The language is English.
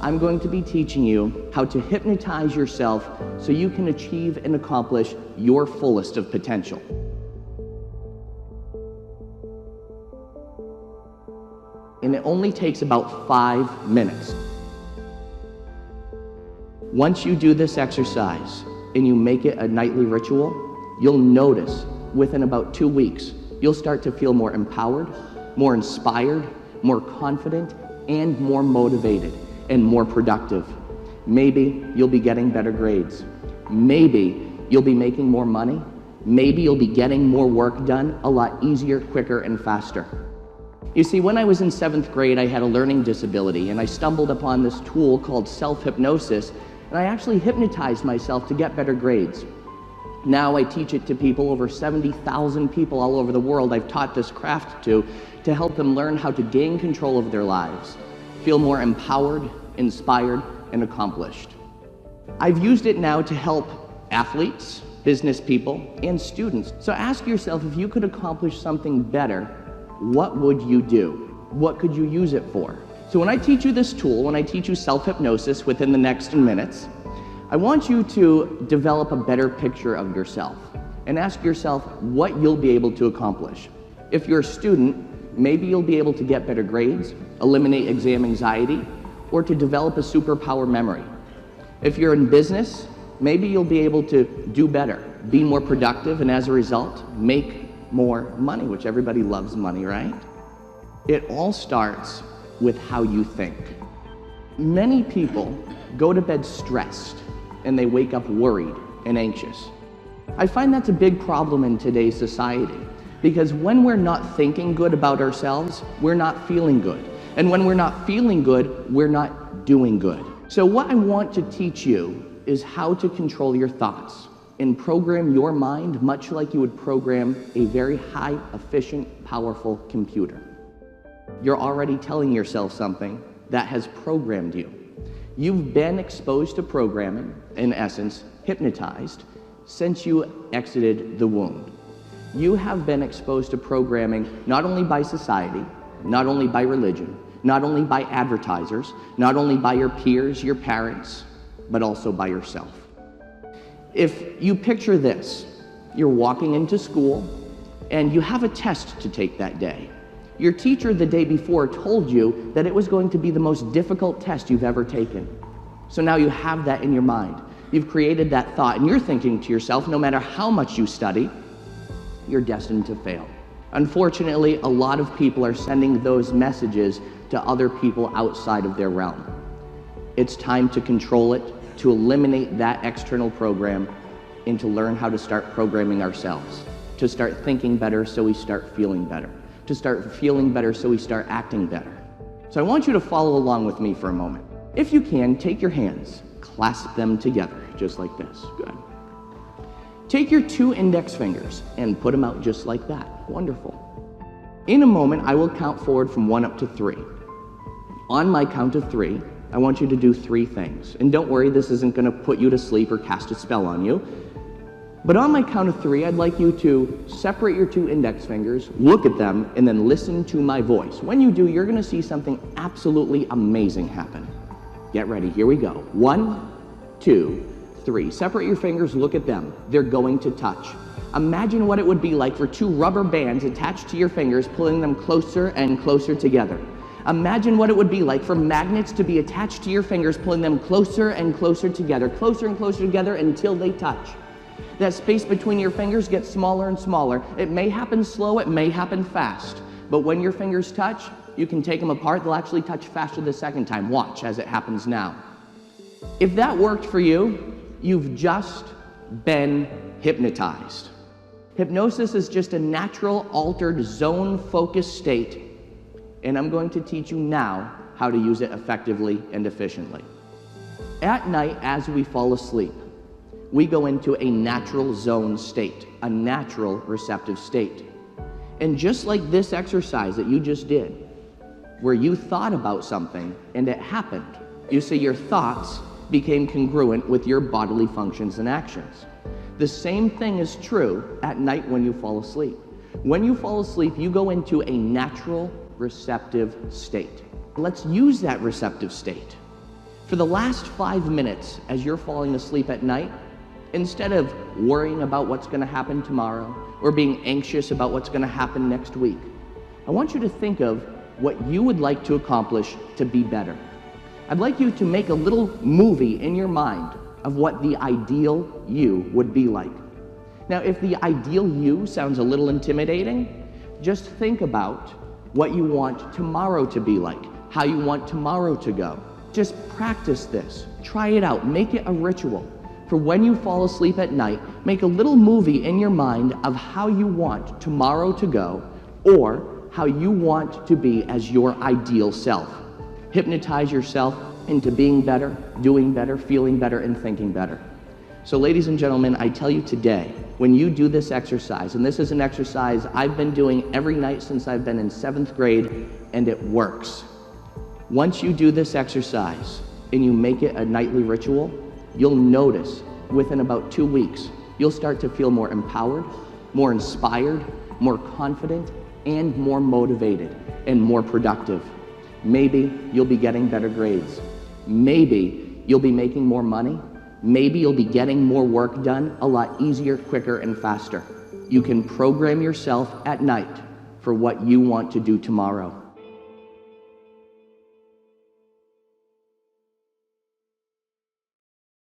I'm going to be teaching you how to hypnotize yourself so you can achieve and accomplish your fullest of potential. And it only takes about 5 minutes. Once you do this exercise and you make it a nightly ritual, you'll notice within about 2 weeks, you'll start to feel more empowered, more inspired, more confident, and more motivated and more productive. Maybe you'll be getting better grades. Maybe you'll be making more money. Maybe you'll be getting more work done a lot easier, quicker, and faster. You see, when I was in 7th grade, I had a learning disability, and I stumbled upon this tool called self-hypnosis, and I actually hypnotized myself to get better grades. Now I teach it to people, over 70,000 people all over the world I've taught this craft to help them learn how to gain control of their lives, feel more empowered, inspired, and accomplished. I've used it now to help athletes, business people, and students. So ask yourself, if you could accomplish something better, what would you do? What could you use it for? So when I teach you this tool, when I teach you self-hypnosis within the next minutes, I want you to develop a better picture of yourself and ask yourself what you'll be able to accomplish. If you're a student, maybe you'll be able to get better grades, eliminate exam anxiety, or to develop a superpower memory. If you're in business, maybe you'll be able to do better, be more productive, and as a result, make more money, which everybody loves money, right? It all starts with how you think. Many people go to bed stressed and they wake up worried and anxious. I find that's a big problem in today's society, because when we're not thinking good about ourselves, we're not feeling good. And when we're not feeling good, we're not doing good. So what I want to teach you is how to control your thoughts and program your mind much like you would program a very high, efficient, powerful computer. You're already telling yourself something that has programmed you. You've been exposed to programming, in essence, hypnotized, since you exited the womb. You have been exposed to programming not only by society, not only by religion, not only by advertisers, not only by your peers, your parents, but also by yourself. If you picture this, you're walking into school and you have a test to take that day. Your teacher the day before told you that it was going to be the most difficult test you've ever taken. So now you have that in your mind. You've created that thought and you're thinking to yourself, no matter how much you study, you're destined to fail. Unfortunately, a lot of people are sending those messages to other people outside of their realm. It's time to control it, to eliminate that external program, and to learn how to start programming ourselves, to start thinking better so we start feeling better, to start feeling better so we start acting better. So I want you to follow along with me for a moment. If you can, take your hands, clasp them together, just like this. Good. Take your 2 index fingers and put them out just like that. Wonderful. In a moment, I will count forward from 1 up to 3. On my count of 3, I want you to do 3 things. And don't worry, this isn't going to put you to sleep or cast a spell on you. But on my count of 3, I'd like you to separate your 2 index fingers, look at them, and then listen to my voice. When you do, you're going to see something absolutely amazing happen. Get ready. Here we go. 1, 2, 3. Separate your fingers, look at them. They're going to touch. Imagine what it would be like for 2 rubber bands attached to your fingers, pulling them closer and closer together. Imagine what it would be like for magnets to be attached to your fingers, pulling them closer and closer together until they touch. That space between your fingers gets smaller and smaller. It may happen slow, it may happen fast, but when your fingers touch, you can take them apart. They'll actually touch faster the second time. Watch as it happens now. If that worked for you, you've just been hypnotized. Hypnosis is just a natural, altered, zone-focused state, and I'm going to teach you now how to use it effectively and efficiently. At night, as we fall asleep, we go into a natural zone state, a natural receptive state. And just like this exercise that you just did, where you thought about something and it happened, you see, your thoughts became congruent with your bodily functions and actions. The same thing is true at night when you fall asleep. When you fall asleep, you go into a natural receptive state. Let's use that receptive state. For the last 5 minutes as you're falling asleep at night, instead of worrying about what's going to happen tomorrow or being anxious about what's going to happen next week, I want you to think of what you would like to accomplish to be better. I'd like you to make a little movie in your mind of what the ideal you would be like. Now, if the ideal you sounds a little intimidating, just think about what you want tomorrow to be like, how you want tomorrow to go. Just practice this. Try it out. Make it a ritual. For when you fall asleep at night, make a little movie in your mind of how you want tomorrow to go or how you want to be as your ideal self. Hypnotize yourself into being better, doing better, feeling better, and thinking better. So ladies and gentlemen, I tell you today, when you do this exercise, and this is an exercise I've been doing every night since I've been in 7th grade, and it works. Once you do this exercise and you make it a nightly ritual, you'll notice within about 2 weeks, you'll start to feel more empowered, more inspired, more confident, and more motivated and more productive. Maybe you'll be getting better grades. Maybe you'll be making more money. Maybe you'll be getting more work done a lot easier, quicker, and faster. You can program yourself at night for what you want to do tomorrow.